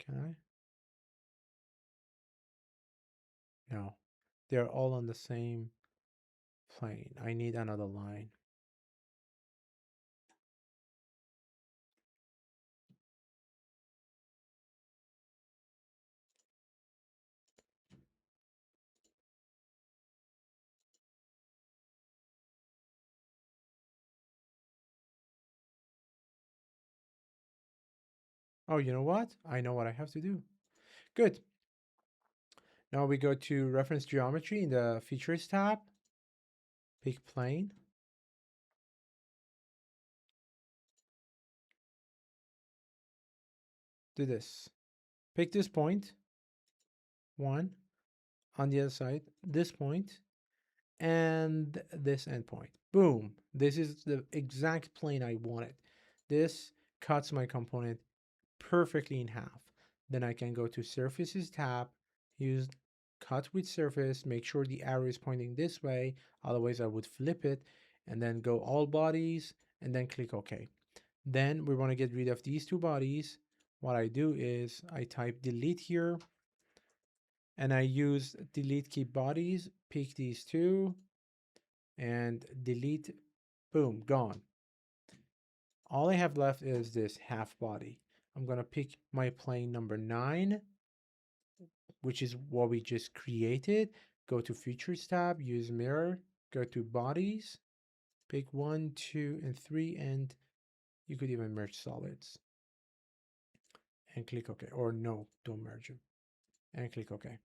Can I? No, they're all on the same plane. I need another line. Oh, you know what? I know what I have to do. Good. Now we go to reference geometry in the features tab, pick plane. Do this. Pick this point, 1, on the other side, this point, and this endpoint. Boom. This is the exact plane I wanted. This cuts my component perfectly in half. Then I can go to Surfaces tab, use Cut with Surface, make sure the arrow is pointing this way, otherwise I would flip it, and then go All Bodies, and then click OK. Then we want to get rid of these two bodies. What I do is I type delete here, and I use delete keep bodies, pick these two, and delete, boom, gone. All I have left is this half body. I'm gonna pick my plane number 9, which is what we just created. Go to Features tab, use Mirror, go to Bodies, pick 1, 2, and 3, and you could even merge solids. And click OK, or no, don't merge them. And click OK.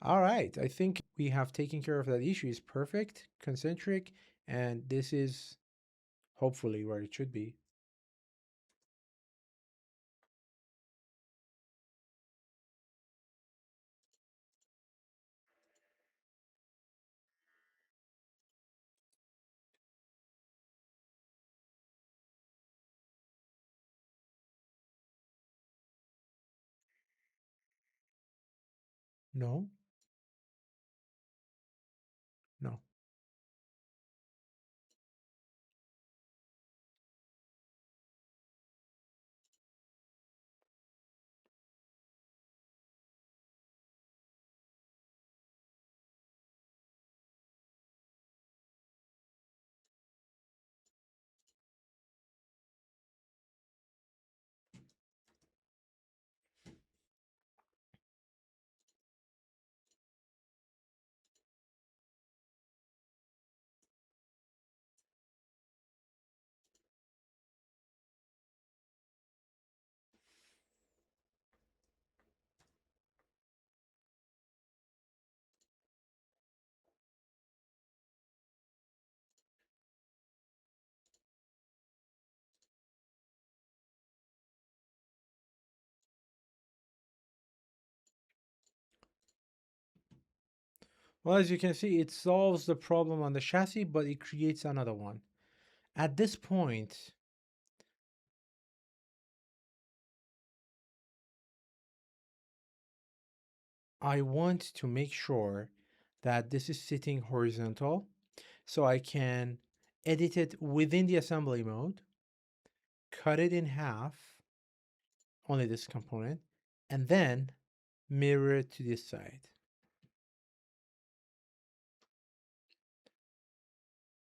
All right, I think we have taken care of that issue. It's perfect, concentric, and this is hopefully where it should be. No, no. Well, as you can see, it solves the problem on the chassis, but it creates another one. At this point, I want to make sure that this is sitting horizontal, so I can edit it within the assembly mode, cut it in half, only this component, and then mirror it to this side.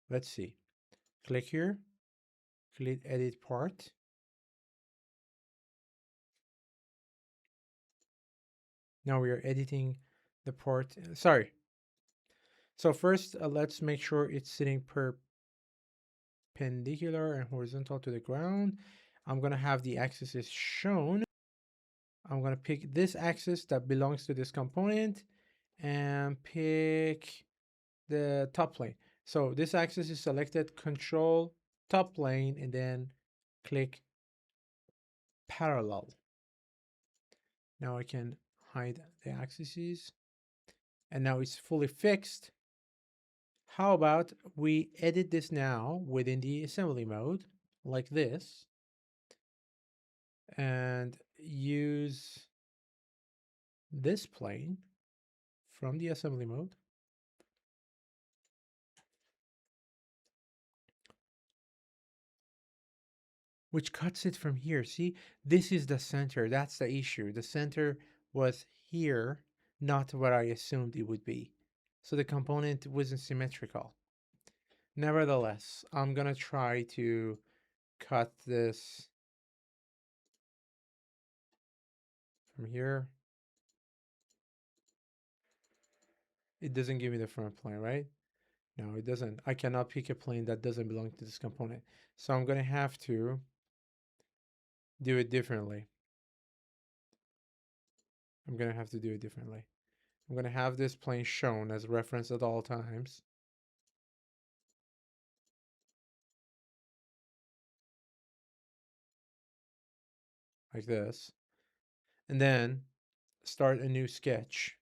Let's see. Click here, click edit part. Now we are editing the part. Sorry. So first, let's make sure it's sitting perpendicular and horizontal to the ground. I'm going to have the axis is shown. I'm going to pick this axis that belongs to this component and pick the top plane. So this axis is selected, control top plane, and then click parallel. Now I can hide the axes, and now it's fully fixed. How about we edit this now within the assembly mode like this and use this plane from the assembly mode. Which cuts it from here. See, this is the center. That's the issue. The center was here, not what I assumed it would be. So the component wasn't symmetrical. Nevertheless, I'm gonna try to cut this from here. It doesn't give me the front plane, right? No, it doesn't. I cannot pick a plane that doesn't belong to this component. So I'm gonna have to do it differently. I'm gonna have to do it differently. I'm gonna have this plane shown as reference at all times. Like this. And then start a new sketch.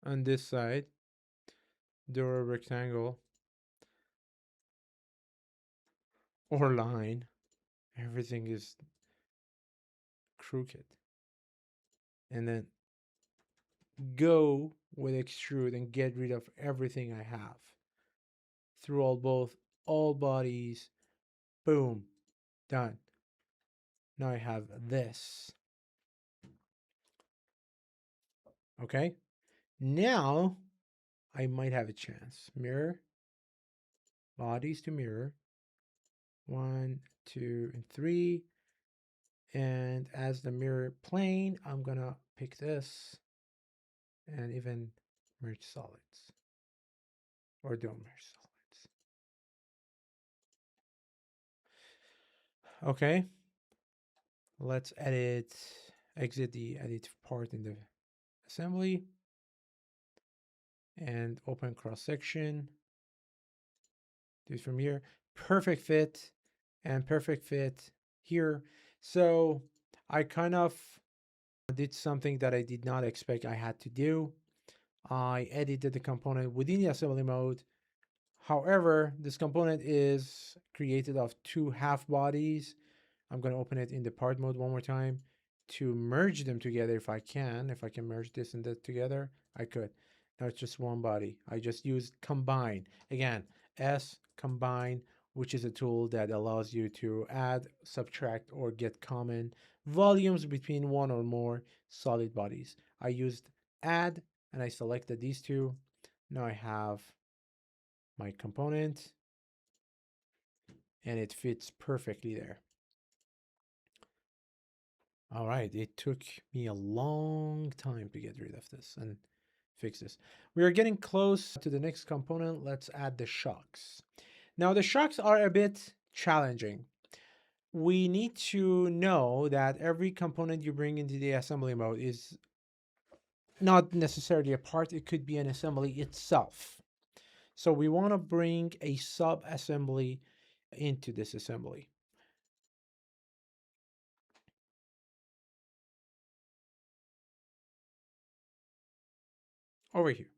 On this side, draw a rectangle or line. Everything is crooked. And then go with extrude and get rid of everything I have. Through all bodies, boom, done. Now I have this. Okay, now I might have a chance. Mirror, bodies to mirror. 1, 2, and 3. And as the mirror plane, I'm gonna pick this and even merge solids. Or don't merge solids. Okay, let's exit the edit part in the assembly and open cross section. Do it from here. Perfect fit and perfect fit here. So I kind of did something that I did not expect I had to do. I edited the component within the assembly mode. However, this component is created of 2 half bodies. I'm going to open it in the part mode one more time to merge them together if I can. If I can merge this and that together, I could. Now it's just one body. I just used combine. Again, combine, which is a tool that allows you to add, subtract, or get common volumes between one or more solid bodies. I used add and I selected these two. Now I have my component and it fits perfectly there. All right, it took me a long time to get rid of this and fix this. We are getting close to the next component. Let's add the shocks. Now the shocks are a bit challenging. We need to know that every component you bring into the assembly mode is not necessarily a part. It could be an assembly itself. So we want to bring a sub-assembly into this assembly. Over here.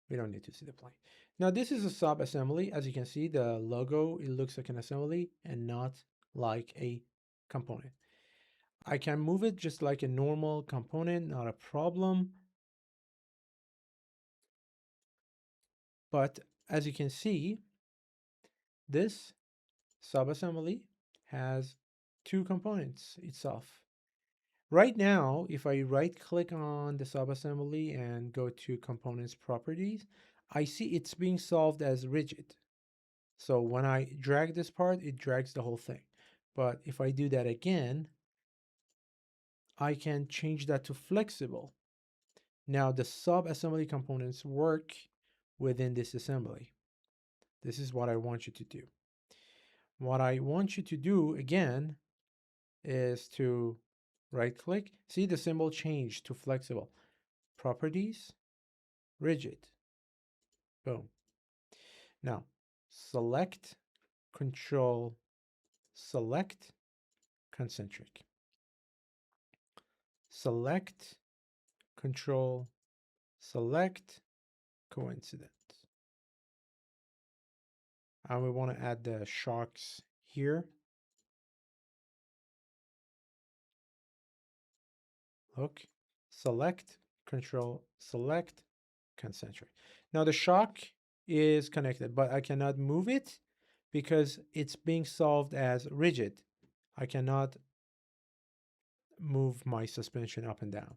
We don't need to see the plane. Now this is a sub-assembly. As you can see, the logo, it looks like an assembly and not like a component. I can move it just like a normal component, not a problem. But as you can see, this sub-assembly has 2 components itself. Right now, if I right click on the subassembly and go to components properties, I see it's being solved as rigid. So when I drag this part, it drags the whole thing. But if I do that again, I can change that to flexible. Now the sub-assembly components work within this assembly. This is what I want you to do. What I want you to do again is to right click. See the symbol change to flexible. Properties, rigid. Boom. Now select, control, select, concentric. Select, control, select, coincident. And we want to add the shocks here. Look, select, control, select, concentric. Now the shock is connected, but I cannot move it because it's being solved as rigid. I cannot move my suspension up and down.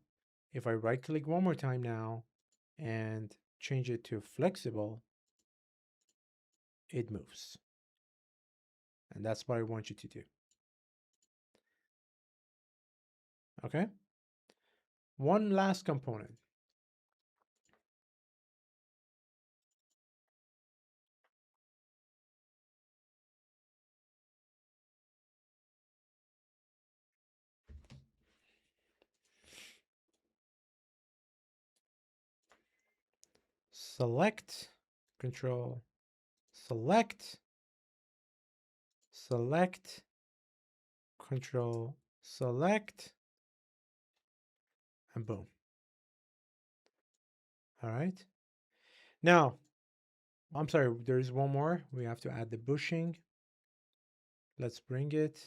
If I right click one more time now and change it to flexible, it moves. And that's what I want you to do. Okay? One last component. Select, control, select, select, control, select, and boom. All right. Now, I'm sorry, there's one more. We have to add the bushing. Let's bring it.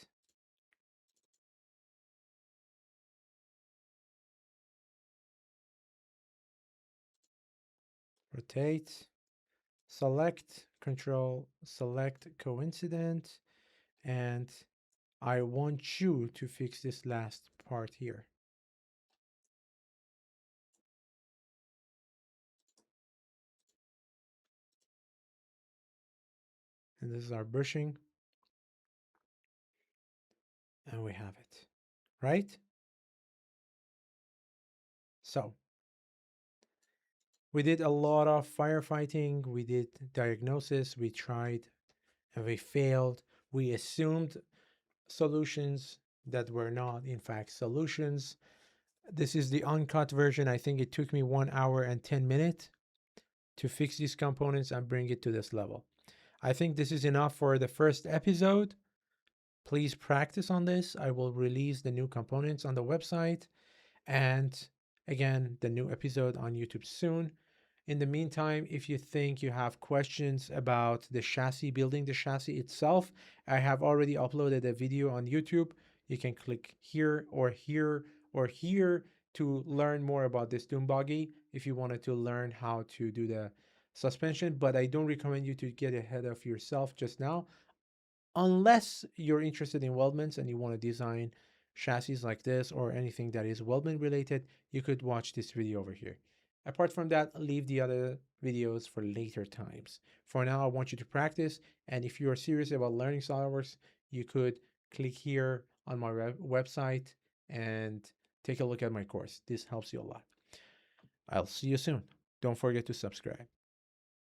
Rotate, select, control, select coincident, and I want you to fix this last part here. And this is our bushing. And we have it, right? So we did a lot of firefighting. We did diagnosis. We tried and we failed. We assumed solutions that were not, in fact, solutions. This is the uncut version. I think it took me 1 hour and 10 minutes to fix these components and bring it to this level. I think this is enough for the first episode. Please practice on this. I will release the new components on the website and again, the new episode on YouTube soon. In the meantime, if you think you have questions about the chassis, building the chassis itself, I have already uploaded a video on YouTube. You can click here or here or here to learn more about this Dune Buggy if you wanted to learn how to do the suspension, but I don't recommend you to get ahead of yourself just now unless you're interested in weldments and you want to design chassis like this or anything that is weldment related. You could watch this video over here. Apart from that, leave the other videos for later times. For now, I want you to practice, and if you are serious about learning SolidWorks, you could click here on my website and take a look at my course. This helps you a lot. I'll see you soon. Don't forget to subscribe.